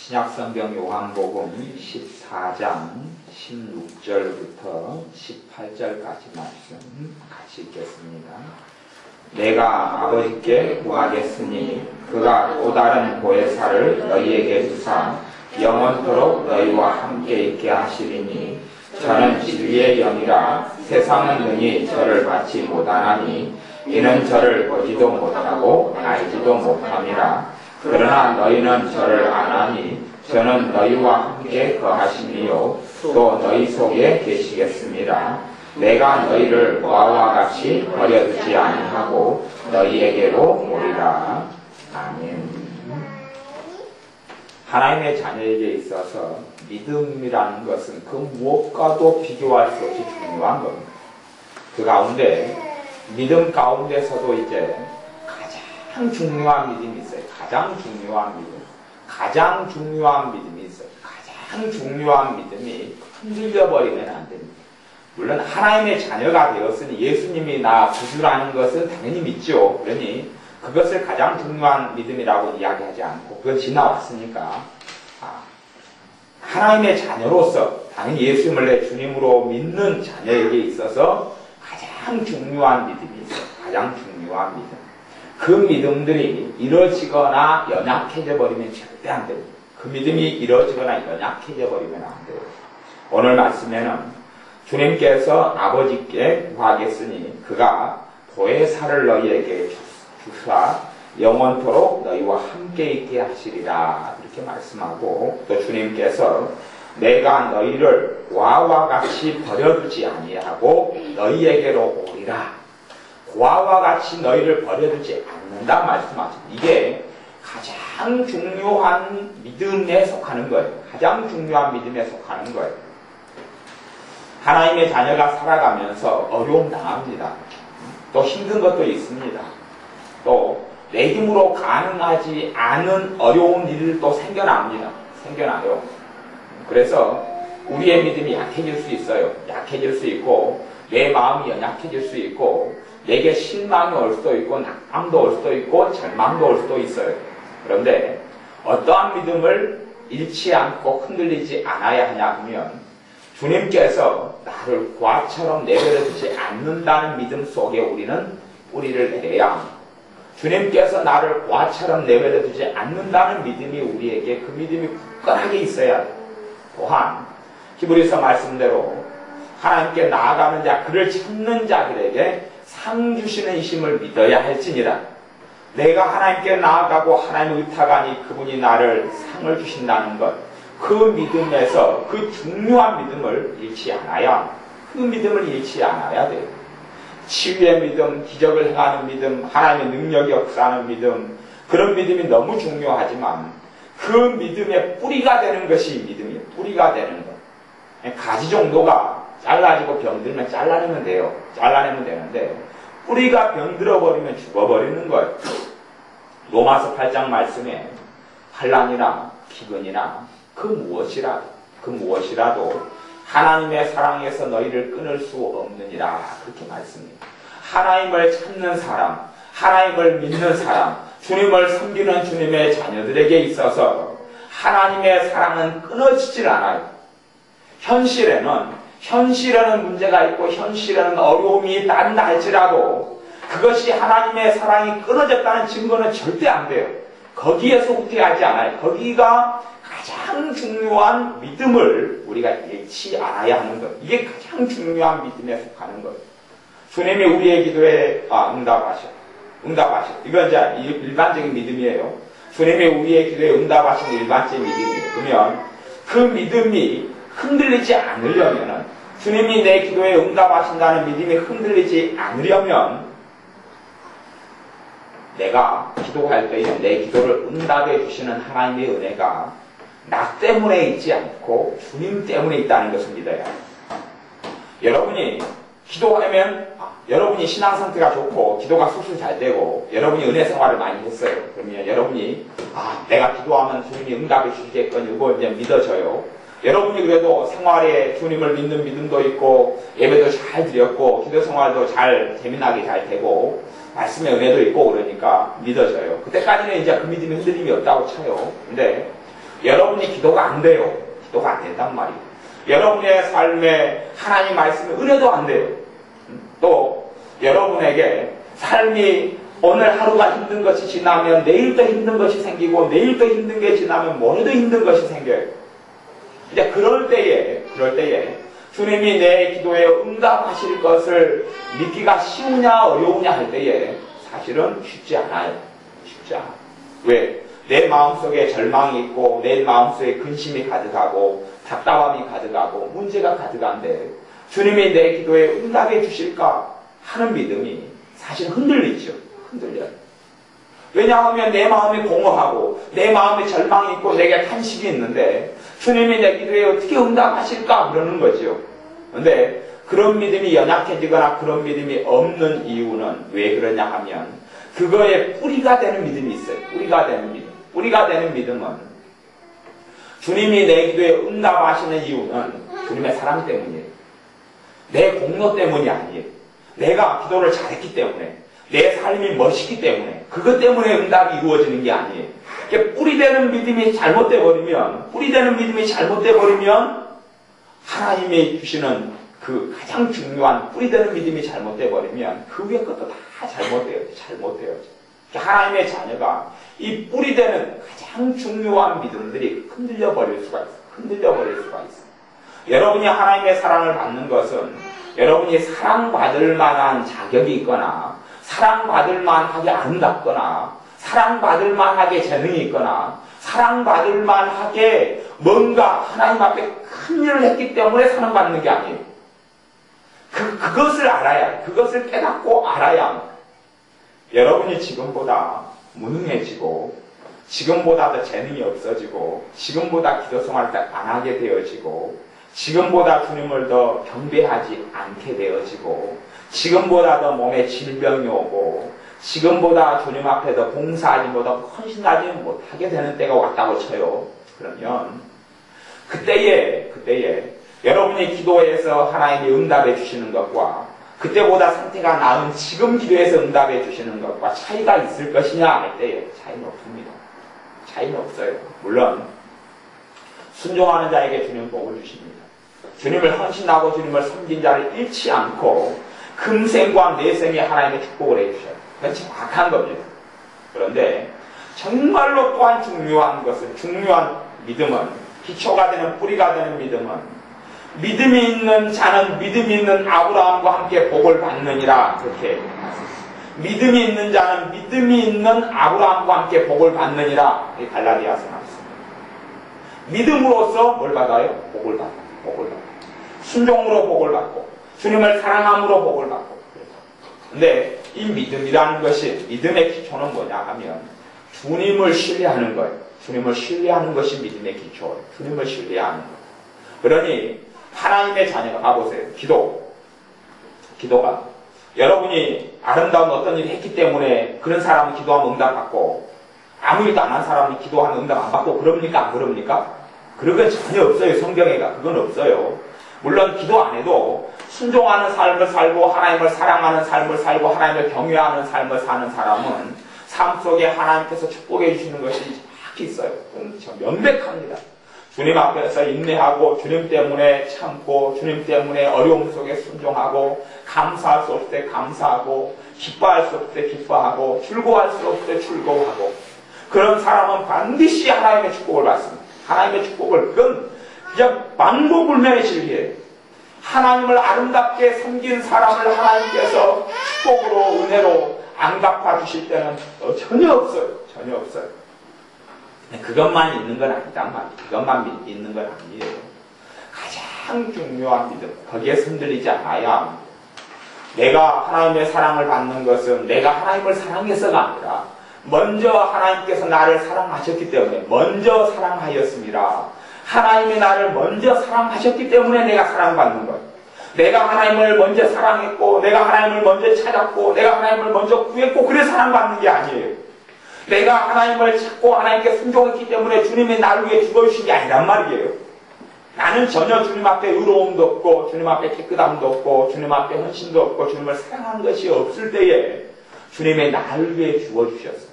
신약성경 요한복음 14장 16절부터 18절까지 말씀 같이 읽겠습니다. 내가 아버지께 구하겠으니 그가 또 다른 보혜사를 너희에게 주사 영원토록 너희와 함께 있게 하시리니 저는 진리의 영이라 세상은 능히 저를 받지 못하나니 이는 저를 보지도 못하고 알지도 못함이라. 그러나 너희는 저를 아나니 저는 너희와 함께 거하심이요 또 너희 속에 계시겠습니다. 내가 너희를 보아와 같이 버려두지 아니하고 너희에게로 오리라. 아멘. 하나님의 자녀에게 있어서 믿음이라는 것은 그 무엇과도 비교할 수 없이 중요한 겁니다. 그 가운데 믿음 가운데서도 이제 가장 중요한 믿음이 있어요. 가장 중요한 믿음이 있어요. 가장 중요한 믿음이 흔들려버리면 안 됩니다. 물론 하나님의 자녀가 되었으니 예수님이 나 구주라는 것은 당연히 믿죠. 그러니 그것을 가장 중요한 믿음이라고 이야기하지 않고 그건 지나왔으니까 하나님의 자녀로서 당연히 예수님을 내 주님으로 믿는 자녀에게 있어서 가장 중요한 믿음이 있어요. 가장 중요한 믿음. 그 믿음들이 이루어지거나 연약해져 버리면 절대 안 됩니다. 그 믿음이 이루어지거나 연약해져 버리면 안 돼요. 오늘 말씀에는 주님께서 아버지께 구하겠으니 그가 보혜사를 너희에게 주사 영원토록 너희와 함께 있게 하시리라 이렇게 말씀하고 또 주님께서 내가 너희를 고아와 같이 버려두지 아니하고 너희에게로 오리라. 고아와 같이 너희를 버려두지 않는다 말씀하십니다. 이게 가장 중요한 믿음에 속하는 거예요. 가장 중요한 믿음에 속하는 거예요. 하나님의 자녀가 살아가면서 어려움 당합니다. 또 힘든 것도 있습니다. 또 내 힘으로 가능하지 않은 어려운 일도 생겨나요. 그래서 우리의 믿음이 약해질 수 있어요. 약해질 수 있고 내 마음이 연약해질 수 있고 내게 실망이 올 수도 있고 낙담도 올 수도 있고 절망도 올 수도 있어요. 그런데 어떠한 믿음을 잃지 않고 흔들리지 않아야 하냐 하면 주님께서 나를 고아처럼 내버려두지 않는다는 믿음 속에 우리는 뿌리를 내려야 합니다. 주님께서 나를 고아처럼 내버려두지 않는다는 믿음이 우리에게 그 믿음이 굳건하게 있어야 해요. 또한 히브리서 말씀대로 하나님께 나아가는 자 그를 찾는 자들에게 상 주시는 이심을 믿어야 할지니라. 내가 하나님께 나아가고 하나님을 의탁하니 그분이 나를 상을 주신다는 것, 그 믿음에서 그 중요한 믿음을 잃지 않아야 돼요. 치유의 믿음, 기적을 행하는 믿음, 하나님의 능력이 역사하는 믿음, 그런 믿음이 너무 중요하지만 그 믿음의 뿌리가 되는 것이 믿음이에요. 뿌리가 되는 것. 가지 정도가 잘라지고 병들면 잘라내면 돼요. 잘라내면 되는데 뿌리가 병들어버리면 죽어버리는 거예요. 로마서 8장 말씀에 환난이나 기근이나 그 무엇이라도 하나님의 사랑에서 너희를 끊을 수 없느니라 그렇게 말씀입니다. 하나님을 찾는 사람, 하나님을 믿는 사람, 주님을 섬기는 주님의 자녀들에게 있어서 하나님의 사랑은 끊어지질 않아요. 현실에는 문제가 있고 현실에는 어려움이 있다 할지라도 그것이 하나님의 사랑이 끊어졌다는 증거는 절대 안 돼요. 거기에서 후퇴하지 않아요. 거기가 가장 중요한 믿음을 우리가 잃지 않아야 하는 것. 이게 가장 중요한 믿음에 속하는 거예요. 주님이 우리의 기도에 응답하셔. 이건 이제 일반적인 믿음이에요. 주님이 우리의 기도에 응답하시는 일반적인 믿음이에요. 그러면 그 믿음이 흔들리지 않으려면 주님이 내 기도에 응답하신다는 믿음이 흔들리지 않으려면 내가 기도할 때에 내 기도를 응답해 주시는 하나님의 은혜가 나 때문에 있지 않고 주님 때문에 있다는 것을 믿어야 해요. 여러분이 기도하면 여러분이 신앙 상태가 좋고 기도가 술술 잘 되고 여러분이 은혜 생활을 많이 했어요. 그러면 여러분이 내가 기도하면 주님이 응답해 주시겠거니 이거 이제 믿어져요. 여러분이 그래도 생활에 주님을 믿는 믿음도 있고 예배도 잘 드렸고 기도 생활도 잘 재미나게 잘 되고 말씀의 은혜도 있고 그러니까 믿어져요. 그때까지는 이제 그 믿음이 흔들림이 없다고 쳐요. 근데 여러분이 여러분이 기도가 안 돼요. 기도가 안 된단 말이에요. 여러분의 삶에 하나님 말씀에 은혜도 안 돼요. 또 여러분에게 삶이 오늘 하루가 힘든 것이 지나면 내일 또 힘든 것이 생기고 내일 또 힘든 게 지나면 모레도 힘든 것이 생겨요. 이제 그럴 때에 주님이 내 기도에 응답하실 것을 믿기가 쉬우냐 어려우냐 할 때에 사실은 쉽지 않아요. 쉽지 않아요. 왜? 내 마음속에 절망이 있고 내 마음속에 근심이 가득하고 답답함이 가득하고 문제가 가득한데 주님이 내 기도에 응답해 주실까 하는 믿음이 사실 흔들리죠. 흔들려요. 왜냐하면 내 마음이 공허하고 내 마음에 절망이 있고 내게 탄식이 있는데 주님이 내 기도에 어떻게 응답하실까 그러는 거죠. 그런데 그런 믿음이 연약해지거나 그런 믿음이 없는 이유는 왜 그러냐 하면 그거에 뿌리가 되는 믿음이 있어요. 뿌리가 되는 믿음. 뿌리가 되는 믿음은 주님이 내 기도에 응답하시는 이유는 주님의 사랑 때문이에요. 내 공로 때문이 아니에요. 내가 기도를 잘했기 때문에 내 삶이 멋있기 때문에 그것 때문에 응답이 이루어지는 게 아니에요. 뿌리되는 믿음이 잘못돼 버리면 하나님이 주시는 그 가장 중요한 뿌리되는 믿음이 잘못돼 버리면 그 위에 것도 다 잘못돼요. 하나님의 자녀가 이 뿌리되는 가장 중요한 믿음들이 흔들려 버릴 수가 있어요. 여러분이 하나님의 사랑을 받는 것은 여러분이 사랑받을 만한 자격이 있거나 사랑받을 만하게 아름답거나 사랑받을 만하게 재능이 있거나 사랑받을 만하게 뭔가 하나님 앞에 큰 일을 했기 때문에 사랑받는 게 아니에요. 그것을 알아야, 그것을 깨닫고 알아야 합니다. 여러분이 지금보다 무능해지고 지금보다 더 재능이 없어지고 지금보다 기도 생활을 안 하게 되어지고 지금보다 주님을 더 경배하지 않게 되어지고 지금보다 더 몸에 질병이 오고 지금보다 주님 앞에 더 봉사하지 못하고 헌신하지 못하게 되는 때가 왔다고 쳐요. 그러면 그때에 여러분이 기도해서 하나님이 응답해 주시는 것과 그때보다 상태가 나은 지금 기도해서 응답해 주시는 것과 차이가 있을 것이냐 할 때에 차이는 없습니다. 차이는 없어요. 물론 순종하는 자에게 주님 복을 주십니다. 주님을 헌신하고 주님을 섬긴 자를 잃지 않고 금생과 내생에 하나님의 축복을 해주셔요. 그건 정확한 겁니다. 그런데 정말로 또한 중요한 믿음은 기초가 되는 뿌리가 되는 믿음은 믿음이 있는 자는 믿음이 있는 아브라함과 함께 복을 받느니라 그렇게 믿음이 있는 자는 믿음이 있는 아브라함과 함께 복을 받느니라 이 갈라디아서 나왔습니다. 믿음으로써 뭘 받아요? 복을 받아요. 순종으로 복을 받고 주님을 사랑함으로 복을 받고 근데 이 믿음이라는 것이 믿음의 기초는 뭐냐 하면 주님을 신뢰하는 거예요. 주님을 신뢰하는 것이 믿음의 기초예요. 주님을 신뢰하는 거예요. 그러니 하나님의 자녀가 봐보세요. 기도가 여러분이 아름다운 어떤 일을 했기 때문에 그런 사람은 기도하면 응답받고 아무 일도 안 한 사람은 기도하면 응답 안 받고 그럽니까? 안 그럽니까? 그런 건 전혀 없어요. 성경에가 그건 없어요. 물론 기도 안 해도 순종하는 삶을 살고 하나님을 사랑하는 삶을 살고 하나님을 경외하는 삶을 사는 사람은 삶 속에 하나님께서 축복해 주시는 것이 정확히 있어요. 명백합니다. 주님 앞에서 인내하고 주님 때문에 참고 주님 때문에 어려움 속에 순종하고 감사할 수 없을 때 감사하고 기뻐할 수 없을 때 기뻐하고 즐거워할 수 없을 때 즐거워하고 그런 사람은 반드시 하나님의 축복을 받습니다. 하나님의 축복을 그건 그냥 만고불면의 진리예요. 하나님을 아름답게 섬긴 사람을 하나님께서 축복으로 은혜로 안 갚아주실 때는 전혀 없어요. 그것만 있는 건 아니단 말이에요. 그것만 있는 건 아니에요. 가장 중요한 믿음, 거기에 흔들리지 않아야 합니다. 내가 하나님의 사랑을 받는 것은 내가 하나님을 사랑해서가 아니라 먼저 하나님께서 나를 사랑하셨기 때문에 먼저 사랑하였습니다. 하나님이 나를 먼저 사랑하셨기 때문에 내가 사랑받는 거예요. 내가 하나님을 먼저 사랑했고 내가 하나님을 먼저 찾았고 내가 하나님을 먼저 구했고 그래서 사랑받는 게 아니에요. 내가 하나님을 찾고 하나님께 순종했기 때문에 주님이 나를 위해 죽어주신 게 아니란 말이에요. 나는 전혀 주님 앞에 의로움도 없고 주님 앞에 깨끗함도 없고 주님 앞에 헌신도 없고 주님을 사랑하는 것이 없을 때에 주님이 나를 위해 죽어주셨어요.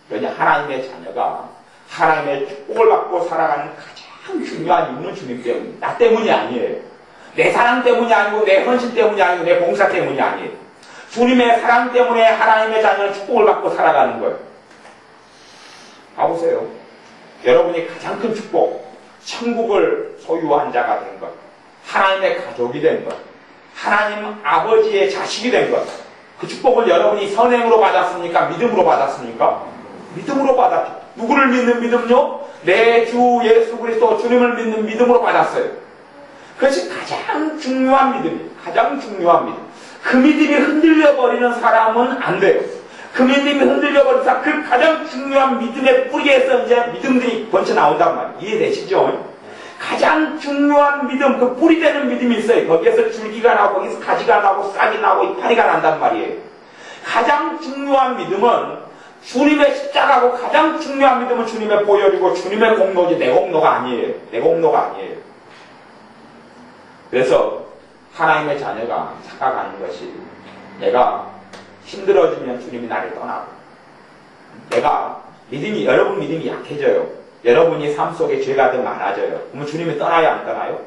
그러니 하나님의 자녀가 하나님의 축복을 받고 살아가는 가장 중요한 이유는 주님 때문입니다. 나 때문이 아니에요. 내 사랑 때문이 아니고 내 헌신 때문이 아니고 내 봉사 때문이 아니에요. 주님의 사랑 때문에 하나님의 자녀는 축복을 받고 살아가는 거예요. 봐보세요. 여러분이 가장 큰 축복, 천국을 소유한 자가 된 것, 하나님의 가족이 된 것, 하나님 아버지의 자식이 된 것, 그 축복을 여러분이 선행으로 받았습니까? 믿음으로 받았습니까? 믿음으로 받았죠. 누구를 믿는 믿음요? 내 주 예수 그리스도 주님을 믿는 믿음으로 받았어요. 그것이 가장 중요한 믿음이에요. 가장 중요한 믿음. 그 믿음이 흔들려버리는 사람은 안 돼요. 그 믿음이 흔들려버린 사람, 그 가장 중요한 믿음의 뿌리에서 이제 믿음들이 번쳐 나온단 말이에요. 이해되시죠? 가장 중요한 믿음, 그 뿌리 되는 믿음이 있어요. 거기에서 줄기가 나고, 거기서 가지가 나고, 싹이 나고, 이파리가 난단 말이에요. 가장 중요한 믿음은 주님의 십자가고, 가장 중요한 믿음은 주님의 보혈이고, 주님의 공로지, 내 공로가 아니에요. 내 공로가 아니에요. 그래서 하나님의 자녀가 착각하는 것이, 내가 힘들어지면 주님이 나를 떠나고, 내가 여러분 믿음이 약해져요. 여러분이 삶 속에 죄가 더 많아져요. 그러면 주님이 떠나요, 안 떠나요?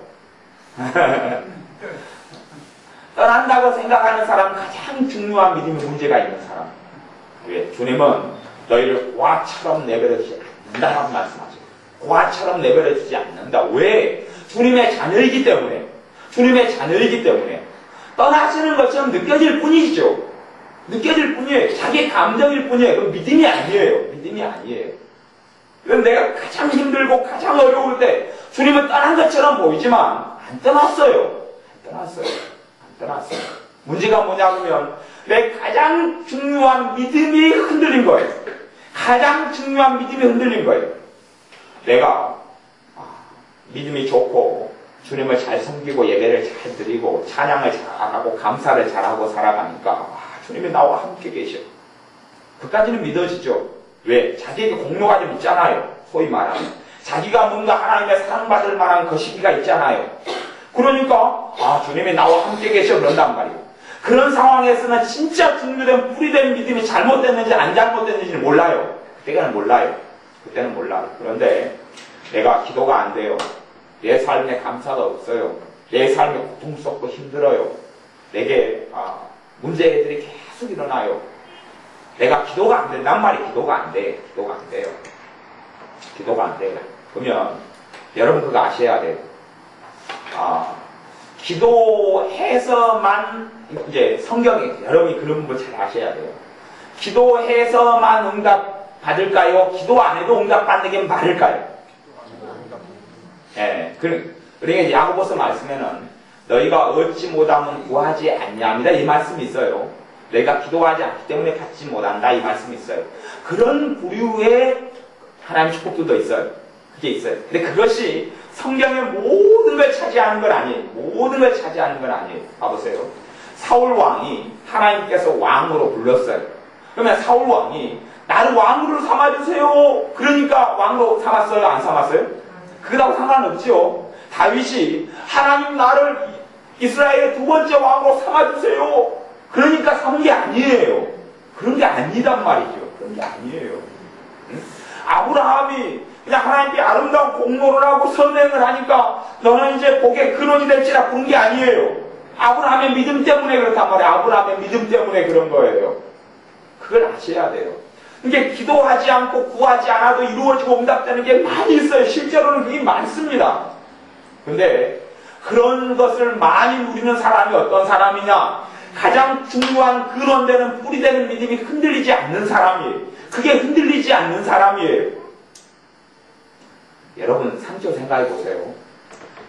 떠난다고 생각하는 사람은 가장 중요한 믿음의 문제가 있는 사람. 왜? 주님은 너희를 고아처럼 내버려두지 않는다라고 말씀하죠. 고아처럼 내버려두지 않는다. 왜? 주님의 자녀이기 때문에. 주님의 자녀이기 때문에. 떠나시는 것처럼 느껴질 뿐이죠. 느껴질 뿐이에요. 자기 감정일 뿐이에요. 그 믿음이 아니에요. 믿음이 아니에요. 그럼 내가 가장 힘들고 가장 어려울 때 주님은 떠난 것처럼 보이지만 안 떠났어요. 안 떠났어요. 안 떠났어요. 문제가 뭐냐면 내 가장 중요한 믿음이 흔들린 거예요. 가장 중요한 믿음이 흔들린 거예요. 내가 믿음이 좋고 주님을 잘 섬기고 예배를 잘 드리고 찬양을 잘하고 감사를 잘하고 살아가니까 주님이 나와 함께 계셔. 그까지는 믿어지죠. 왜? 자기에게 공로가 좀 있잖아요. 소위 말하면. 자기가 뭔가 하나님의 사랑받을 만한 그 시기가 있잖아요. 그러니까 주님이 나와 함께 계셔 그런단 말이에요. 그런 상황에서는 진짜 중요된 뿌리된 믿음이 잘못됐는지 안 잘못됐는지는 몰라요. 그때는 몰라요. 그때는 몰라요. 그런데 내가 기도가 안 돼요. 내 삶에 감사가 없어요. 내 삶에 고통스럽고 힘들어요. 내게 문제들이 계속 일어나요. 내가 기도가 안 된단 말이 기도가 안 돼. 기도가 안 돼요. 기도가 안 돼요. 그러면 여러분 그거 아셔야 돼요. 기도해서만 이제 성경에 여러분이 그런 부분 잘 아셔야 돼요. 기도해서만 응답 받을까요? 기도 안 해도 응답 받는 게 맞을까요? 예. 그러니까 야고보서 말씀에는 너희가 얻지 못하면 구하지 않냐입니다. 이 말씀이 있어요. 내가 기도하지 않기 때문에 받지 못한다 이 말씀이 있어요. 그런 부류의 하나님의 축복들도 있어요. 그게 있어요. 근데 그것이 성경의 모든 걸 차지하는 건 아니에요. 모든 걸 차지하는 건 아니에요. 봐보세요. 사울 왕이 하나님께서 왕으로 불렀어요. 그러면 사울 왕이 나를 왕으로 삼아주세요. 그러니까 왕으로 삼았어요? 안 삼았어요? 그거하고 상관없죠. 다윗이 하나님 나를 이스라엘의 두 번째 왕으로 삼아주세요. 그러니까 삼은 게 아니에요. 그런 게 아니단 말이죠. 그런 게 아니에요. 응? 아브라함이 그냥 하나님께 아름다운 공로를 하고 선행을 하니까 너는 이제 복의 근원이 될지라 그런 게 아니에요. 아브라함의 믿음 때문에 그렇단 말이에요. 아브라함의 믿음 때문에 그런 거예요. 그걸 아셔야 돼요. 이게 기도하지 않고 구하지 않아도 이루어지고 응답되는 게 많이 있어요. 실제로는 그게 많습니다. 근데 그런 것을 많이 누리는 사람이 어떤 사람이냐? 가장 중요한 근원되는 뿌리되는 믿음이 흔들리지 않는 사람이에요. 그게 흔들리지 않는 사람이에요. 여러분 상식적으로 생각해 보세요.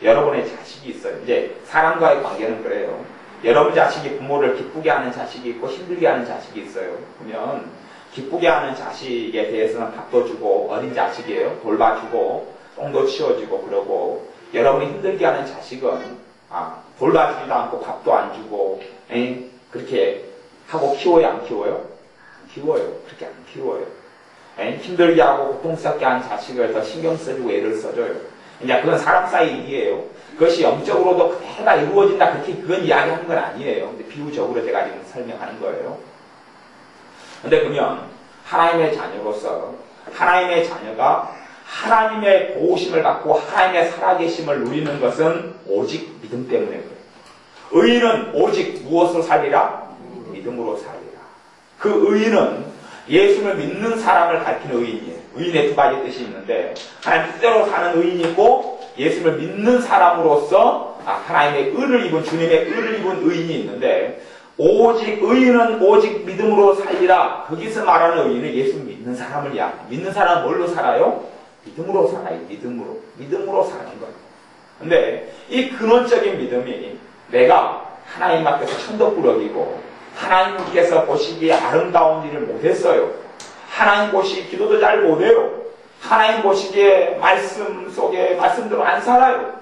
여러분의 자식이 있어요. 이제 사람과의 관계는 그래요. 여러분 자식이 부모를 기쁘게 하는 자식이 있고 힘들게 하는 자식이 있어요. 그러면 기쁘게 하는 자식에 대해서는 밥도 주고 어린 자식이에요. 돌봐주고 똥도 치워주고 그러고 여러분이 힘들게 하는 자식은 돌봐주지도 않고 밥도 안 주고 그렇게 하고 키워요? 안 키워요? 안 키워요. 그렇게 안 키워요. 힘들게 하고 고통스럽게 하는 자식을 더 신경 써주고 애를 써줘요. 이제 그건 사람 사이 일이에요. 그것이 영적으로도 그대로 이루어진다 그렇게 그건 이야기하는 건 아니에요. 근데 비유적으로 제가 지금 설명하는 거예요. 근데 그러면 하나님의 자녀로서 하나님의 자녀가 하나님의 도우심을 받고 하나님의 살아계심을 누리는 것은 오직 믿음 때문에 그래요. 의인은 오직 무엇으로 살리라? 믿음으로 살리라. 그 의인은 예수를 믿는 사람을 가리키는 의인이에요. 의인의 두 가지 뜻이 있는데 하나님 뜻대로 사는 의인이 있고 예수를 믿는 사람으로서 하나님의 의를 입은 주님의 의를 입은 의인이 있는데 오직 의인은 오직 믿음으로 살리라. 거기서 말하는 의인은 예수 믿는 사람을 이야기해요. 믿는 사람은 뭘로 살아요? 믿음으로 살아요. 믿음으로 사는 거예요. 근데 이 근원적인 믿음이 내가 하나님 앞에서 천덕꾸러기고 하나님께서 보시기에 아름다운 일을 못했어요. 하나님 보시기에 기도도 잘 못해요. 하나님 보시기에 말씀 속에 말씀대로 안 살아요.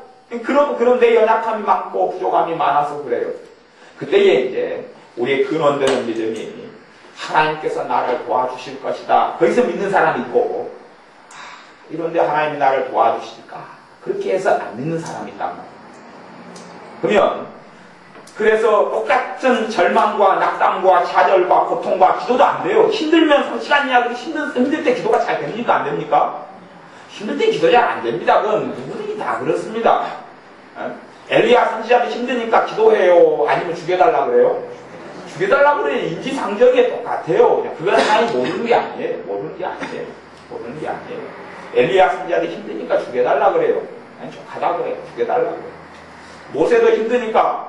그런 내 연약함이 많고 부족함이 많아서 그래요. 그때에 이제 우리의 근원되는 믿음이 하나님께서 나를 도와주실 것이다. 거기서 믿는 사람이 있고 이런데 하나님이 나를 도와주실까? 그렇게 해서 안 믿는 사람이 있단 말이에요. 그러면 그래서 똑같은 절망과 낙담과 좌절과 고통과 기도도 안 돼요. 힘들면서 시간이 야그 힘들 때 기도가 잘 됩니까? 안 됩니까? 힘들 때 기도 잘 안 됩니다. 그건 누구든지 다 그렇습니다. 엘리야 선지자도 힘드니까 기도해요? 아니면 죽여달라 그래요? 죽여달라 그래요. 인지상정이 똑같아요. 그건 하나님 모르는 게 아니에요. 모르는 게 아니에요. 엘리야 선지자도 힘드니까 죽여달라 그래요. 아니 족하다 그래요. 죽여달라 그래요. 모세도 힘드니까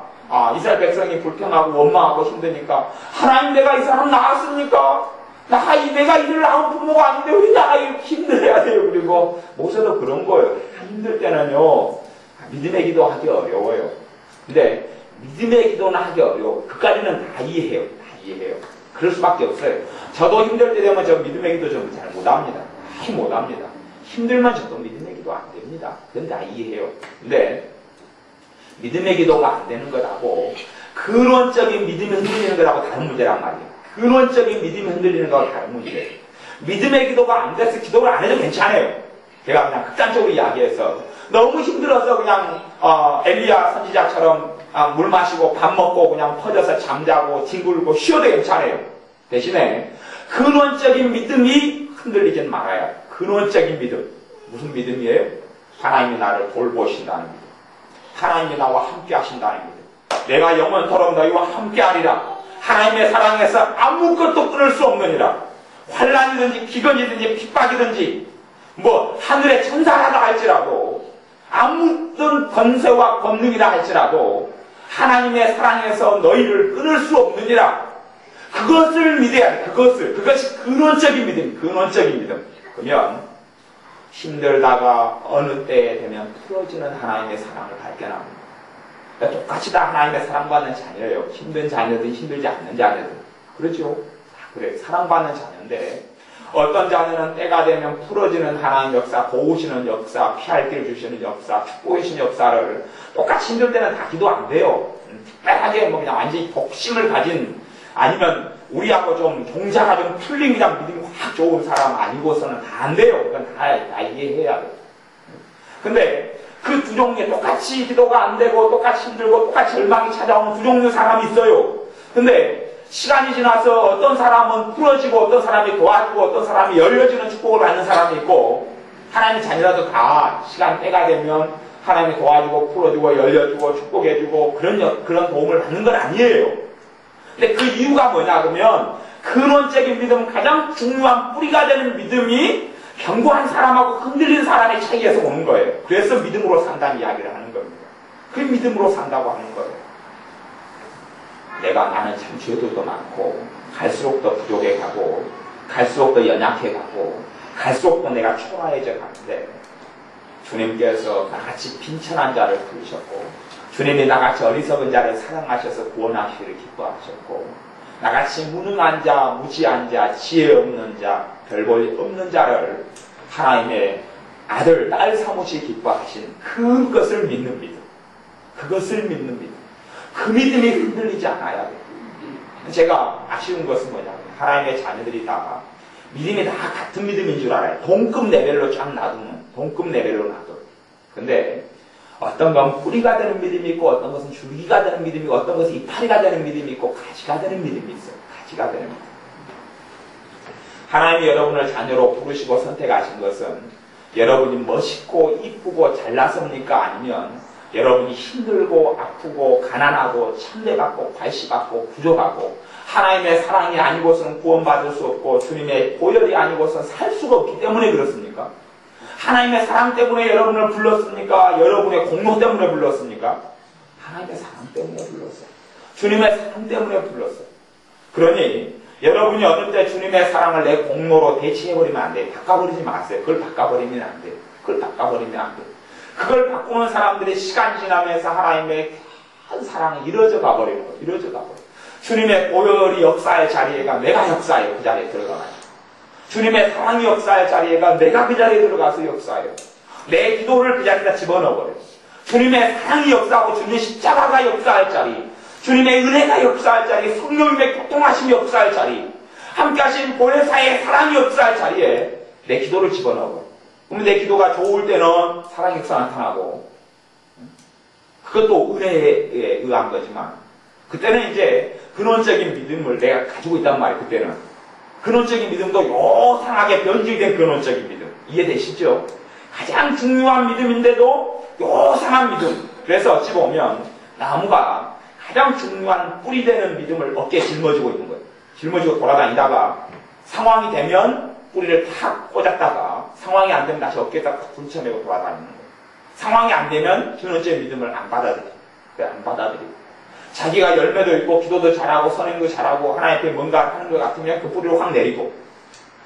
이스라엘 백성이 불평하고 원망하고 힘드니까 하나님 내가 이 사람 낳았습니까? 내가 이를 낳은 부모가 아닌데 왜 내가 이렇게 힘들어야 돼요? 그리고 모세도 그런 거예요. 힘들 때는요 믿음의 기도하기 어려워요. 근데 믿음의 기도는 하기 어려워. 그까지는 다 이해해요. 그럴 수밖에 없어요. 저도 힘들 때 되면 저 믿음의 기도 좀 잘 못합니다. 못합니다. 힘들면 저도 믿음의 기도 안 됩니다. 그건 다 이해해요. 근데 믿음의 기도가 안 되는 것하고 근원적인 믿음이 흔들리는 것하고 다른 문제란 말이에요. 근원적인 믿음이 흔들리는 것하고 다른 문제예요. 믿음의 기도가 안 돼서 기도를 안 해도 괜찮아요. 제가 그냥 극단적으로 이야기해서 너무 힘들어서 그냥 엘리야 선지자처럼 물 마시고 밥 먹고 그냥 퍼져서 잠자고 뒹굴고 쉬어도 괜찮아요. 대신에 근원적인 믿음이 흔들리진 말아요. 근원적인 믿음. 무슨 믿음이에요? 하나님이 나를 돌보신다는 믿음. 하나님이 나와 함께 하신다는 믿음. 내가 영원토록 너희와 함께 하리라. 하나님의 사랑에서 아무것도 끊을 수 없느니라. 환난이든지 기근이든지 핍박이든지 하늘의 천사라다 할지라도 아무튼 권세와 권능이라 할지라도 하나님의 사랑에서 너희를 끊을 수 없느니라. 그것을 믿어야 돼. 그것이 근원적인 믿음. 그러면 힘들다가 어느 때에 되면 풀어지는 하나님의 사랑을 발견합니다. 똑같이 다 하나님의 사랑받는 자녀예요. 힘든 자녀든 힘들지 않는 자녀든. 그렇죠? 그래, 사랑받는 자녀인데 어떤 자녀는 때가 되면 풀어지는 하나님 역사, 도우시는 역사, 피할 길을 주시는 역사, 축복해 주시는 역사를 똑같이 힘들 때는 다 기도 안 돼요. 특별하게 그냥 완전히 독심을 가진 아니면 우리하고 좀 종자가 좀 풀린 그냥 믿음이 확 좋은 사람 아니고서는 다 안 돼요. 그건 다 이해해야 돼요. 근데 그 두 종류에 똑같이 기도가 안 되고 똑같이 힘들고 똑같이 절망이 찾아오는 두 종류 사람이 있어요. 근데 시간이 지나서 어떤 사람은 풀어지고 어떤 사람이 도와주고 어떤 사람이 열려지는 축복을 받는 사람이 있고 하나님의 자녀라도 다 시간 때가 되면 하나님이 도와주고 풀어주고 열려주고 축복해주고 그런 도움을 받는 건 아니에요. 근데 그 이유가 뭐냐 그러면 근원적인 믿음, 가장 중요한 뿌리가 되는 믿음이 견고한 사람하고 흔들린 사람의 차이에서 오는 거예요. 그래서 믿음으로 산다는 이야기를 하는 겁니다. 그 믿음으로 산다고 하는 거예요. 나는 참 죄도 많고 갈수록 더 부족해 가고 갈수록 더 연약해 가고 갈수록 더 내가 초라해져 가는데 주님께서 나같이 빈천한 자를 부르셨고 주님이 나같이 어리석은 자를 사랑하셔서 구원하시기를 기뻐하셨고 나같이 무능한 자, 무지한 자, 지혜 없는 자, 별볼이 없는 자를 하나님의 아들, 딸 삼으시 기뻐하신 그것을 믿는 믿음. 그 믿음이 흔들리지 않아야 돼요. 제가 아쉬운 것은 뭐냐면 하나님의 자녀들이 다 믿음이 다 같은 믿음인 줄 알아요. 동급 레벨로 쫙 놔두는 근데 어떤 건 뿌리가 되는 믿음이 있고 어떤 것은 줄기가 되는 믿음이 있고 어떤 것은 이파리가 되는 믿음이 있고 가지가 되는 믿음이 있어요. 가지가 되는 믿음. 하나님이 여러분을 자녀로 부르시고 선택하신 것은 여러분이 멋있고 이쁘고 잘났습니까? 아니면 여러분이 힘들고 아프고 가난하고 참대받고 괄시받고 구조받고 하나님의 사랑이 아니고서는 구원받을 수 없고 주님의 보혈이 아니고서는 살 수가 없기 때문에 그렇습니까? 하나님의 사랑 때문에 여러분을 불렀습니까? 여러분의 공로 때문에 불렀습니까? 하나님의 사랑 때문에 불렀어요. 주님의 사랑 때문에 불렀어요. 그러니 여러분이 어느 때 주님의 사랑을 내 공로로 대체해버리면 안 돼요. 바꿔버리지 마세요. 그걸 바꿔버리면 안 돼요. 그걸 바꿔버리면 안 돼요. 그걸 바꾸는 사람들이 시간 지나면서 하나님의 큰 사랑이 이루어져 가버리는 거예요. 이루어져 가버려요. 주님의 보혈이 역사할 자리에가 내가 역사해요. 그 자리에 들어가요. 주님의 사랑이 역사할 자리에가 내가 그 자리에 들어가서 역사해요. 내 기도를 그 자리에다 집어넣어버려요. 주님의 사랑이 역사하고 주님의 십자가가 역사할 자리, 주님의 은혜가 역사할 자리, 성령님의 교통하심이 역사할 자리, 함께 하신 보혜사의 사랑이 역사할 자리에 내 기도를 집어넣어버려요. 그러면 내 기도가 좋을 때는 사랑의 역사 나타나고, 그것도 은혜에 의한 거지만, 그때는 이제 근원적인 믿음을 내가 가지고 있단 말이에요. 그때는 근원적인 믿음도 요상하게 변질된 근원적인 믿음. 이해되시죠? 가장 중요한 믿음인데도 요상한 믿음. 그래서 어찌 보면 나무가 가장 중요한 뿌리 되는 믿음을 어깨에 짊어지고 있는 거예요. 짊어지고 돌아다니다가 상황이 되면 뿌리를 탁 꽂았다가 상황이 안 되면 다시 어깨에다 굴쳐내고 돌아다니는 거예요. 상황이 안 되면 근원적인 믿음을 안 받아들여요. 안 받아들이고. 자기가 열매도 있고 기도도 잘하고 선행도 잘하고 하나님 앞에 뭔가 하는 것 같으면 그 뿌리를 확 내리고.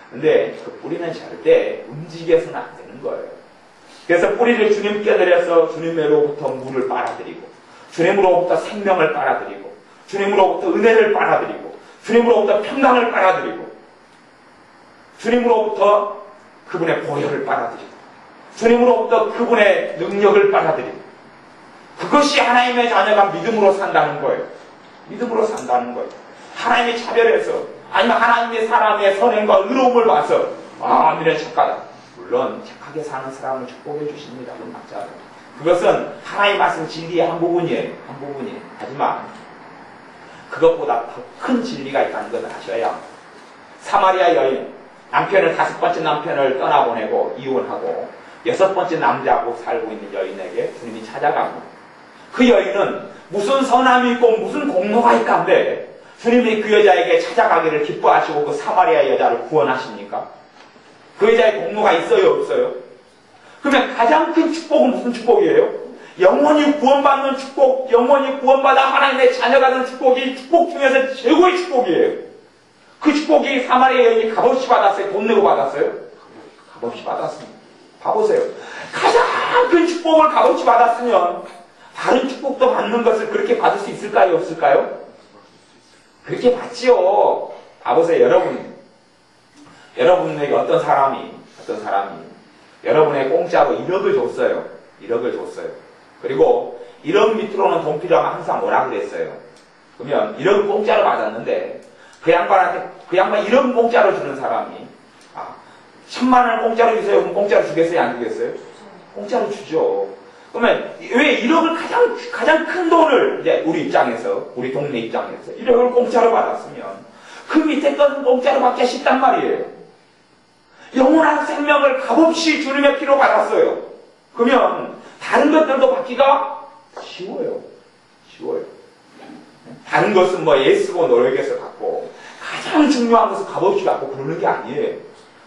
근데 그 뿌리는 절대 움직여서는 안 되는 거예요. 그래서 뿌리를 주님께 드려서 주님으로부터 물을 빨아들이고, 주님으로부터 생명을 빨아들이고, 주님으로부터 은혜를 빨아들이고, 주님으로부터 평강을 빨아들이고, 주님으로부터 그분의 보혈을 빨아들이고, 주님으로부터 그분의 능력을 빨아들이고, 그것이 하나님의 자녀가 믿음으로 산다는 거예요. 믿음으로 산다는 거예요. 하나님의 차별해서, 아니면 하나님의 사람의 선행과 의로움을 봐서, 아, 너네 착하다. 물론 착하게 사는 사람을 축복해 주십니다. 그건 맞아요. 그것은 하나님의 말씀 진리의 한 부분이에요. 한 부분이에요. 하지만 그것보다 더 큰 진리가 있다는 걸 아셔야 합니다. 사마리아 여인, 남편을 5번째 남편을 떠나보내고 이혼하고 6번째 남자하고 살고 있는 여인에게 주님이 찾아가고, 그 여인은 무슨 선함이 있고 무슨 공로가 있간데 주님이 그 여자에게 찾아가기를 기뻐하시고 그 사마리아 여자를 구원하십니까? 그 여자의 공로가 있어요, 없어요? 그러면 가장 큰 축복은 무슨 축복이에요? 영원히 구원받는 축복, 영원히 구원받아 하나님의 자녀가 되는 축복이 축복 중에서 최고의 축복이에요. 그 축복이 사마리아 여인이 값없이 받았어요? 돈 내고 받았어요? 값없이 받았습니다. 봐보세요. 가장 큰 축복을 값없이 받았으면 다른 축복도 받는 것을 그렇게 받을 수 있을까요? 없을까요? 그렇게 받지요. 봐보세요. 여러분에게 어떤 사람이 여러분의 공짜로 1억을 줬어요. 1억을 줬어요. 그리고 1억 밑으로는 돈 필요하면 항상 뭐라 그랬어요. 그러면 1억을 공짜로 받았는데 그 양반 1억 공짜로 주는 사람이 1000만원을 공짜로 주세요. 그럼 공짜로 주겠어요? 안 주겠어요? 공짜로 주죠. 그러면 왜 1억을 가장 큰 돈을 이제 우리 입장에서, 우리 동네 입장에서 1억을 공짜로 받았으면 그 밑에 것은 공짜로 받기가 쉽단 말이에요. 영원한 생명을 값없이 주님의 피로 받았어요. 그러면 다른 것들도 받기가 쉬워요. 다른 것은 뭐 애쓰고 노력해서 받고 가장 중요한 것은 값없이 받고 그러는 게 아니에요.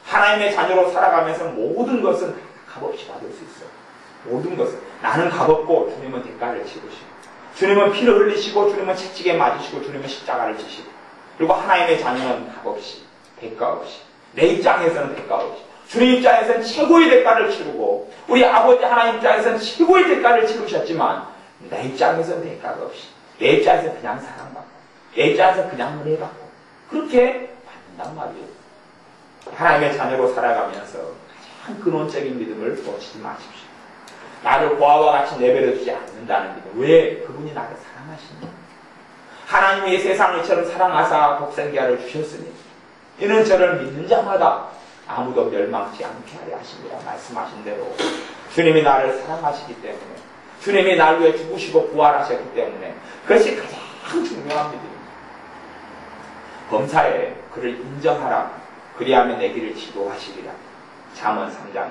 하나님의 자녀로 살아가면서 모든 것은 값없이 받을 수 있어요. 모든 것은. 나는 값없고 주님은 대가를 치르시고, 주님은 피를 흘리시고, 주님은 채찍에 맞으시고, 주님은 십자가를 지시고, 그리고 하나님의 자녀는 값없이, 대가 없이, 내 입장에서는 대가 없이, 주님 입장에서는 최고의 대가를 치르고, 우리 아버지 하나님 입장에서는 최고의 대가를 치르셨지만 내 입장에서는 대가가 없이, 내 입장에서는 그냥 사랑받고, 내 입장에서는 그냥 은혜 받고 그렇게 받는단 말이에요. 하나님의 자녀로 살아가면서 가장 근원적인 믿음을 놓치지 마십시오. 나를 고아와 같이 내버려 두지 않는다는 믿음. 왜? 그분이 나를 사랑하십니다. 하나님이 세상을 이처럼 사랑하사 독생자를 주셨으니 이는 저를 믿는 자마다 아무도 멸망치 않게 하려 하십니다. 말씀하신 대로 주님이 나를 사랑하시기 때문에, 주님이 나를 위해 죽으시고 부활하셨기 때문에 그것이 가장 중요한 믿음입니다. 범사에 그를 인정하라. 그리하면 내 길을 지도하시리라. 잠언 3장에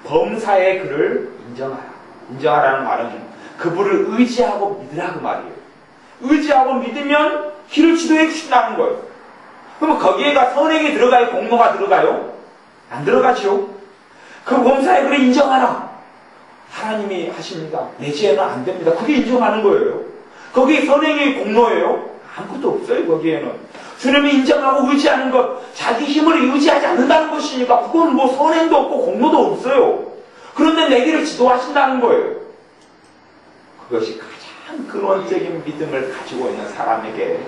범사의 그를 인정하라. 인정하라는 말은 그분을 의지하고 믿으라 그 말이에요. 의지하고 믿으면 길을 지도해 주신다는 거예요. 그러면 거기에가 선행이 들어가요? 공로가 들어가요? 안 들어가죠. 그 범사의 그를 인정하라. 하나님이 하십니다. 내 지혜는 안 됩니다. 그게 인정하는 거예요. 거기에 선행의 공로예요? 아무것도 없어요. 거기에는 주님이 인정하고 의지하는 것, 자기 힘을 의지하지 않는다는 것이니까 그건 뭐 선행도 없고 공로도 없어요. 그런데 내 길을 지도하신다는 거예요. 그것이 가장 근원적인 믿음을 가지고 있는 사람에게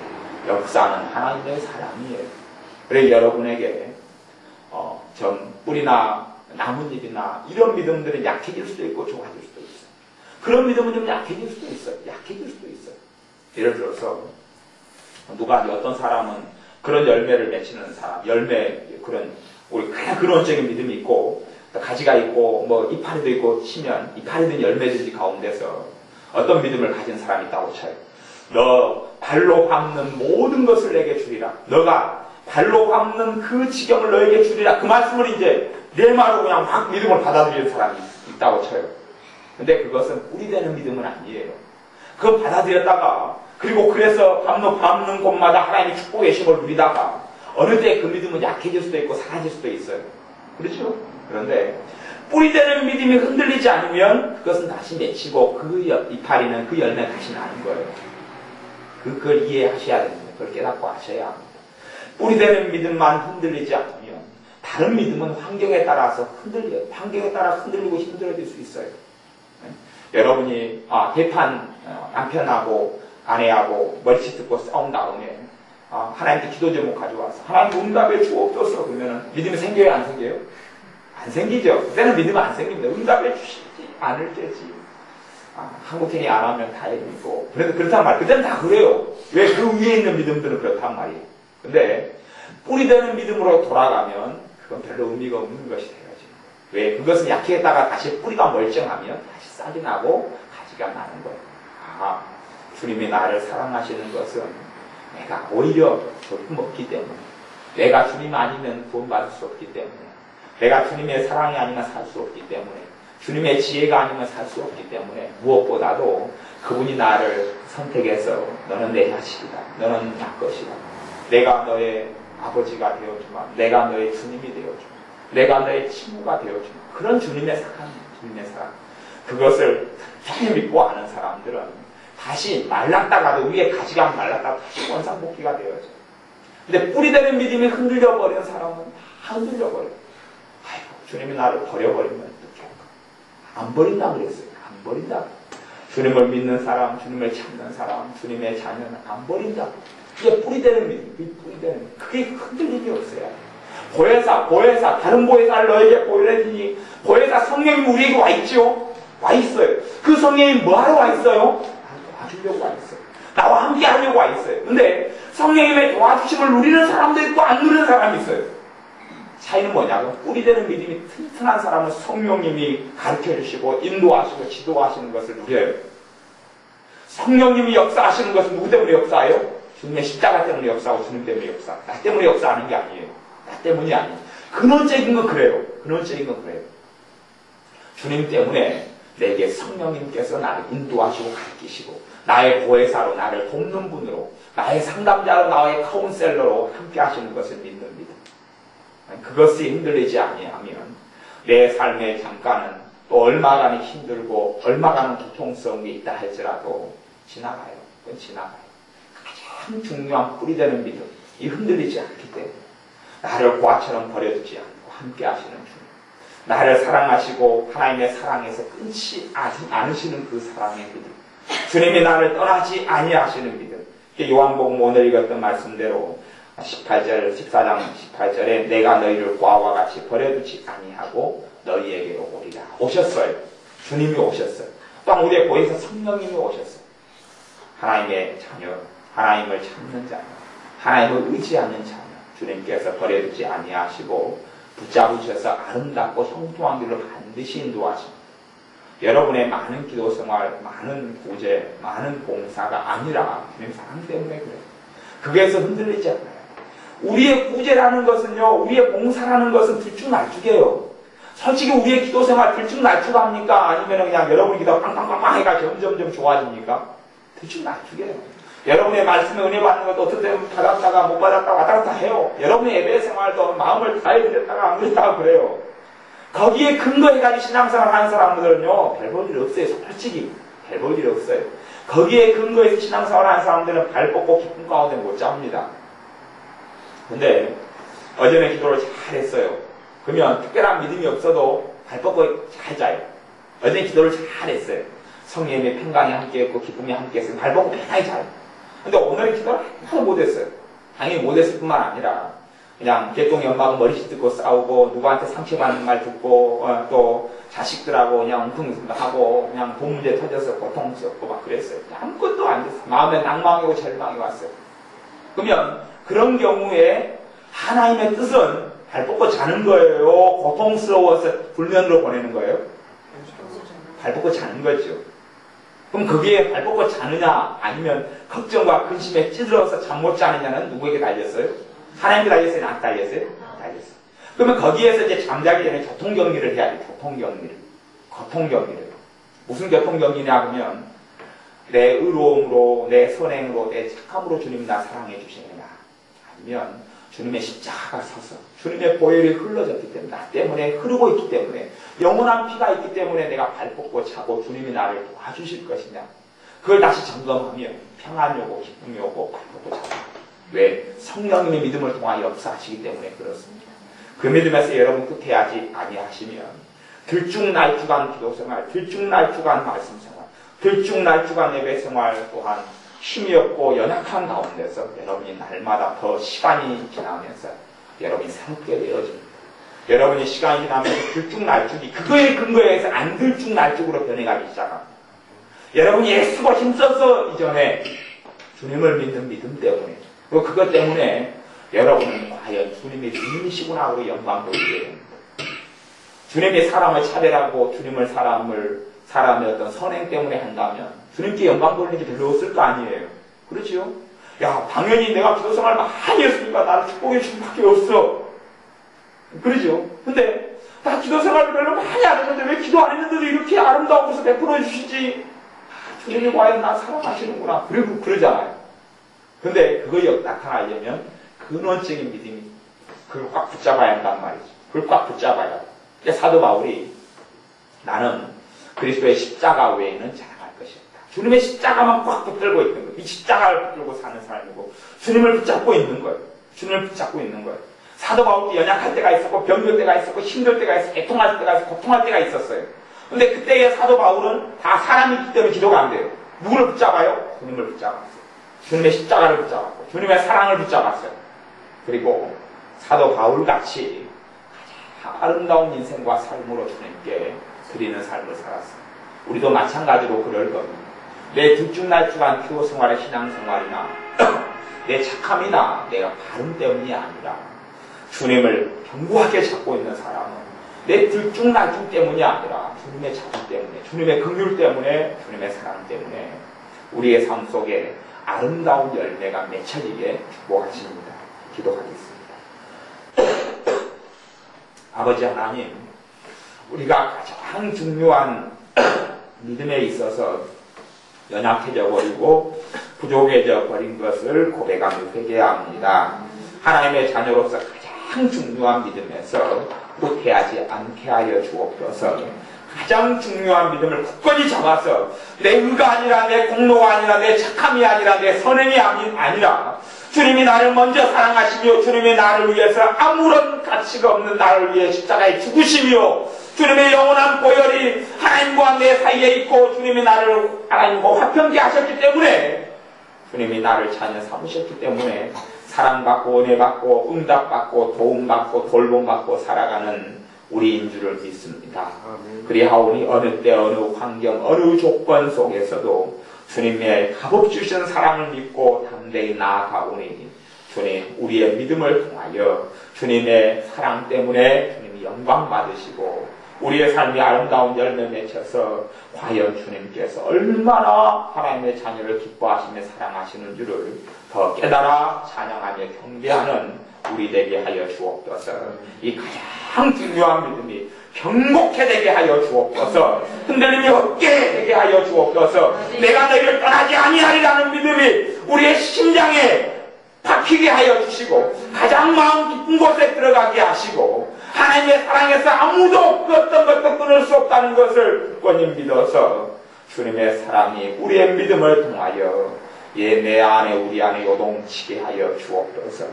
역사하는 하나님의 사람이에요. 그래서 여러분에게 뿌리나 나뭇잎이나 이런 믿음들은 약해질 수도 있고 좋아질 수도 있어요. 그런 믿음은 좀 약해질 수도 있어요. 약해질 수도 있어요. 예를 들어서 어떤 사람은 그런 열매를 맺히는 사람, 우리 가장 근원적인 믿음이 있고 가지가 있고 뭐 이파리도 있고 치면 이파리든 열매든지 가운데서 어떤 믿음을 가진 사람이 있다고 쳐요. 너 발로 밟는 모든 것을 내게 주리라. 너가 발로 밟는 그 지경을 너에게 주리라. 그 말씀을 이제 내 말로 그냥 막 믿음을 받아들이는 사람이 있다고 쳐요. 근데 그것은 뿌리되는 믿음은 아니에요. 그거 받아들였다가 그리고 그래서 밟는 곳마다 하나님의 축복의 힘을 누리다가 어느 때 그 믿음은 약해질 수도 있고 사라질 수도 있어요. 그렇죠? 그런데 뿌리되는 믿음이 흔들리지 않으면 그것은 다시 맺히고 그 이파리는 그 열매 다시 나는 거예요. 그걸 이해하셔야 됩니다. 그걸 깨닫고 하셔야 합니다. 뿌리되는 믿음만 흔들리지 않으면 다른 믿음은 환경에 따라서 흔들리고 힘들어질 수 있어요. 여러분이 남편하고 아내하고 머리치 듣고 싸운 다음에 하나님께 기도 제목 가져와서 하나님 응답해 주옵소서 그러면 믿음이 생겨요? 안 생겨요? 안 생기죠. 그때는 믿음이 안 생깁니다. 응답해 주시지 않을 때지. 한국인이 안 하면 다행이고 그래도 그렇단 말이에요. 그때는 다 그래요. 왜 그 위에 있는 믿음들은 그렇단 말이에요. 근데 뿌리되는 믿음으로 돌아가면 그건 별로 의미가 없는 것이 되어지는 거예요. 왜? 그것은 약해졌다가 다시 뿌리가 멀쩡하면 다시 싹이 나고 가지가 나는 거예요. 주님이 나를 사랑하시는 것은 내가 오히려 조금 없기 때문에 내가 주님 아니면 구원받을 수 없기 때문에 내가 주님의 사랑이 아니면 살 수 없기 때문에 주님의 지혜가 아니면 살 수 없기 때문에 무엇보다도 그분이 나를 선택해서 너는 내 자식이다. 너는 나 것이다. 내가 너의 아버지가 되어주마. 내가 너의 주님이 되어주마. 내가 너의 친구가 되어주마. 그런 주님의 사랑. 그것을 전혀 믿고 아는 사람들은 다시 말랐다가도 위에 가지가 말랐다가 다시 원상복귀가 되어져요. 근데 뿌리되는 믿음이 흔들려버리는 사람은 다 흔들려버려요. 아이고 주님이 나를 버려버리면 어떡할까. 안 버린다 그랬어요. 안 버린다. 주님을 믿는 사람, 주님을 찾는 사람, 주님의 자녀는 안 버린다. 이게 뿌리되는 믿음, 그게 흔들림이 없어요. 보혜사, 다른 보혜사를 너에게 보여주니 보혜사 성령이 우리에게 와 있죠? 와 있어요. 그 성령이 뭐하러 와 있어요? 도와주려고 와 있어요. 나와 함께 하려고 와 있어요. 근데 성령님의 도와주심을 누리는 사람도 있고 안 누리는 사람이 있어요. 차이는 뭐냐면 뿌리되는 믿음이 튼튼한 사람은 성령님이 가르쳐주시고 인도하시고 지도하시는 것을 누려요. 성령님이 역사하시는 것은 누구 때문에 역사해요? 주님의 십자가 때문에 역사하고 주님 때문에 역사하고 나 때문에 역사하는 게 아니에요. 나 때문이 아니에요. 근원적인 건 그래요. 주님 때문에 내게 성령님께서 나를 인도하시고 가르치시고 나의 보혜사로 나를 돕는 분으로 나의 상담자로 나의 카운셀러로 함께 하시는 것을 믿는 믿음. 그것이 흔들리지 아니하면 내 삶의 잠깐은 또 얼마간이 힘들고 얼마간은 고통스러운 게 있다 할지라도 지나가요. 그건 지나가요. 가장 중요한 뿌리되는 믿음 이 흔들리지 않기 때문에 나를 고아처럼 버려두지 않고 함께 하시는 주님 나를 사랑하시고 하나님의 사랑에서 끊지 않으시는 그 사랑의 믿음 주님이 나를 떠나지 아니하시는 믿음 요한복음 오늘 읽었던 말씀대로 14장 18절에 내가 너희를 고아와 같이 버려두지 아니하고 너희에게로 오리라 오셨어요. 주님이 오셨어요. 또한 우리의 보혜사 성령님이 오셨어요. 하나님의 자녀 하나님을 찾는 자녀 하나님을 의지하는 자녀 주님께서 버려두지 아니하시고 붙잡으셔서 아름답고 형통한 길로 반드시 인도하십니다. 여러분의 많은 기도 생활, 많은 구제, 많은 봉사가 아니라 주님 사랑 때문에 그래요. 그게서 흔들리지 않아요. 우리의 구제라는 것은요, 우리의 봉사라는 것은 들쭉날쭉해요. 솔직히 우리의 기도 생활 들쭉날쭉합니까? 아니면 그냥 여러분이 기도 빵빵빵빵 해가 점점점 좋아집니까? 들쭉날쭉해요. 여러분의 말씀에 은혜 받는 것도 어떨 때는 받았다가 못 받았다가 왔다 갔다 해요. 여러분의 예배 생활도 마음을 다해 드렸다가 안 그랬다가 그래요. 거기에 근거해가지고 신앙생활 하는 사람들은요, 별 볼 일 없어요. 솔직히 별 볼 일 없어요. 거기에 근거해서 신앙생활 하는 사람들은 발 뻗고 기쁨 가운데 못 잡니다. 근데 어제는 기도를 잘했어요. 그러면 특별한 믿음이 없어도 발 뻗고 잘 자요. 어제는 기도를 잘했어요. 성령의 평강이 함께했고 기쁨이 함께했어요. 발 뻗고 편하게 자요. 근데 오늘은 기도를 하나도 못했어요. 당연히 못했을 뿐만 아니라 그냥 개똥 연마고 머리씩 듣고 싸우고 누구한테 상처받는 말 듣고 또 자식들하고 그냥 웅퉁하고 그냥 돈 문제 터져서 고통스럽고 막 그랬어요. 아무것도 안 됐어요. 마음에 낭망이고 절망이 왔어요. 그러면 그런 경우에 하나님의 뜻은 발 뻗고 자는 거예요? 고통스러워서 불면으로 보내는 거예요? 발 뻗고 자는 거죠. 그럼 거기에 발 뻗고 자느냐 아니면 걱정과 근심에 찌들어서 잠 못 자느냐는 누구에게 달렸어요? 하나님께 달렸어요? 나한테 달렸어요? 달렸어요. 그러면 거기에서 이제 잠자기 전에 교통경기를 해야 돼. 교통경기를. 무슨 교통경기냐 하면 내 의로움으로, 내 선행으로, 내 착함으로 주님이 나 사랑해 주시느냐 아니면 주님의 십자가가 서서 주님의 보혈이 흘러졌기 때문에 나 때문에 흐르고 있기 때문에 영원한 피가 있기 때문에 내가 발 뻗고 차고 주님이 나를 도와주실 것이냐 그걸 다시 점검하며 평안이 오고 기쁨이 오고 발 뻗고 차고 왜? 성령님의 믿음을 통하여 역사하시기 때문에 그렇습니다. 그 믿음에서 여러분 끝해야지 아니하시면 들쭉날쭉한 기도생활, 들쭉날쭉한 말씀생활, 들쭉날쭉한 예배생활 또한 힘이 없고 연약한 가운데서 여러분이 날마다 더 시간이 지나면서 여러분이 새롭게 되어집니다. 여러분이 시간이 지나면서 들쭉날쭉이 그거에 근거해서 안 들쭉날쭉으로 변해가기 시작합니다. 여러분이 애쓰고 힘써서 이전에 주님을 믿는 믿음 때문에 그리고 그것 때문에 여러분은 과연 주님이 주님이시구나 하고 영광 돌리게 됩니다. 주님이 사람을 차별하고 주님을 사람의 어떤 선행 때문에 한다면 주님께 영광 돌리는 게 별로 없을 거 아니에요. 그렇지요? 야, 당연히 내가 기도생활 많이 했으니까 나를 축복해 줄 수밖에 없어. 그러죠? 근데 나 기도생활을 별로 많이 안 했는데 왜 기도 안 했는데도 이렇게 아름다운 것을 베풀어 주시지? 주님이 과연 나 사랑하시는구나. 그리고 그러잖아요. 근데 그거 나타나려면 근원적인 믿음이 그걸 꽉 붙잡아야 한단 말이죠. 그걸 꽉 붙잡아야 돼. 사도 바울이 나는 그리스도의 십자가 외에는 자랑할 것이 없다. 주님의 십자가만 꽉 붙들고 있는 거예요. 이 십자가를 붙들고 사는 사람이고 주님을 붙잡고 있는 거예요. 주님을 붙잡고 있는 거예요. 사도 바울도 연약할 때가 있었고 병들 때가 있었고 힘들 때가 있었고 애통할 때가 있었고 고통할 때가 있었어요. 근데 그때의 사도 바울은 다 사람이기 때문에 기도가 안 돼요. 누구를 붙잡아요? 주님을 붙잡았어요. 주님의 십자가를 붙잡았고 주님의 사랑을 붙잡았어요. 그리고 사도 바울같이 가장 아름다운 인생과 삶으로 주님께 드리는 삶을 살았어요. 우리도 마찬가지로 그럴 겁니다. 내 들쭉날쭉한 기도생활의 신앙생활이나 내 착함이나 내가 바름 때문이 아니라 주님을 견고하게 잡고 있는 사람은 내 들쭉날쭉 때문이 아니라 주님의 자비 때문에 주님의 긍휼 때문에 주님의 사랑 때문에 우리의 삶 속에 아름다운 열매가 맺혀지게 축복하십니다. 기도하겠습니다. 아버지 하나님, 우리가 가장 중요한 믿음에 있어서 연약해져 버리고 부족해져 버린 것을 고백하며 회개합니다. 하나님의 자녀로서 가장 중요한 믿음에서 후퇴하지 않게 하여 주옵소서. 가장 중요한 믿음을 굳건히 잡아서 내 의가 아니라 내 공로가 아니라 내 착함이 아니라 내 선행이 아니라 주님이 나를 먼저 사랑하시며 주님이 나를 위해서 아무런 가치가 없는 나를 위해 십자가에 죽으시며 주님의 영원한 보혈이 하나님과 내 사이에 있고 주님이 나를 하나님과 화평케 하셨기 때문에 주님이 나를 자녀 삼으셨기 때문에 사랑받고 은혜받고 응답받고 도움받고 돌봄받고 살아가는 우리인 줄을 믿습니다. 그리하오니 어느 때 어느 환경 어느 조건 속에서도 주님의 값없이 주신 사랑을 믿고 담대히 나아가오니 주님 우리의 믿음을 통하여 주님의 사랑 때문에 주님이 영광 받으시고 우리의 삶이 아름다운 열매 맺혀서 과연 주님께서 얼마나 하나님의 자녀를 기뻐하시며 사랑하시는 줄을 더 깨달아 찬양하며 경배하는 우리 되게 하여 주옵소서. 이 가장 중요한 믿음이 경복해 되게 하여 주옵소서. 흔들림이 없게 되게 하여 주옵소서. 내가 너희를 떠나지 아니하리라는 믿음이 우리의 심장에 박히게 하여 주시고 가장 마음 깊은 곳에 들어가게 하시고 하나님의 사랑에서 아무도 그 어떤 것도 끊을 수 없다는 것을 굳건히 믿어서 주님의 사랑이 우리의 믿음을 통하여 내 안에 우리 안에 요동치게 하여 주옵소서.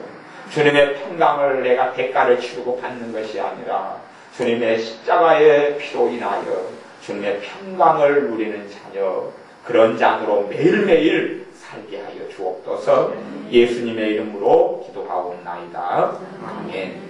주님의 평강을 내가 대가를 치르고 받는 것이 아니라 주님의 십자가의 피로 인하여 주님의 평강을 누리는 자녀, 그런 자녀로 매일매일 살게 하여 주옵소서. 예수님의 이름으로 기도하옵나이다. 아멘.